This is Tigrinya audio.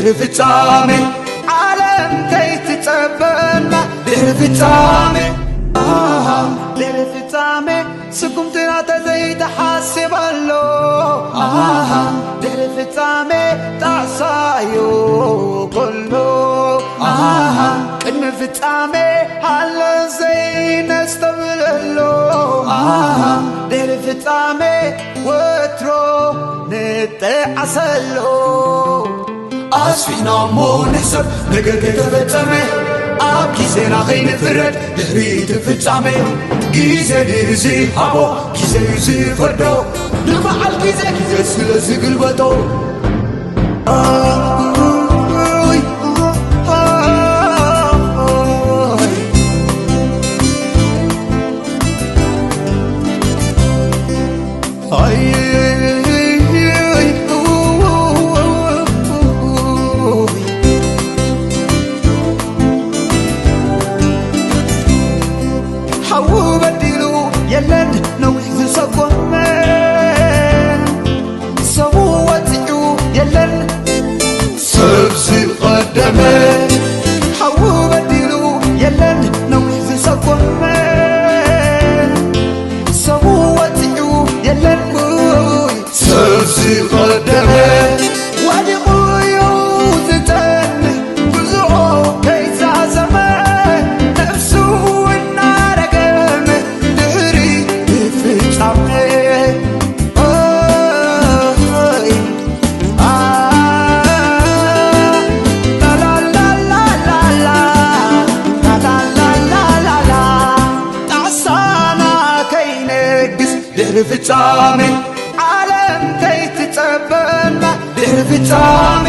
ድህሪ ፍጻሜ ዓለም ከይትጸበና ድህሪ ፍጻሜ ድህሪ ፍጻሜ ስጉምትና ተዘይተሓስባሎ ድህሪ ፍጻሜ ጣዕሳዮ ኮሎ ቅድሚ ፍጻሜ ሃለ ዘይነስተብለሎ ድህሪ ፍጻሜ ወትሮ ንጠዓሰሎ አስፊና ሞነሰብ ነገር ከተፈጸመ ኣብ ጊዜና ኸይንፍረድ ድህሪ ፍጻሜ ጊዜ ድዚ ሃቦ ጊዜ ዝፈርዶ ንበዓል ጊዜ ስለ ዝግልበጦ يلن نوح زسقوم سبو وطيو يلن سبسي قدم حو بدلو يلن نوح زسقوم سبو وطيو يلن سبسي قدم وادي قيو زتن بزعو كيزا زمان نفسو ድህሪ ፍጻሜ ዓለም ከይትጸበና ድህሪ ፍጻሜ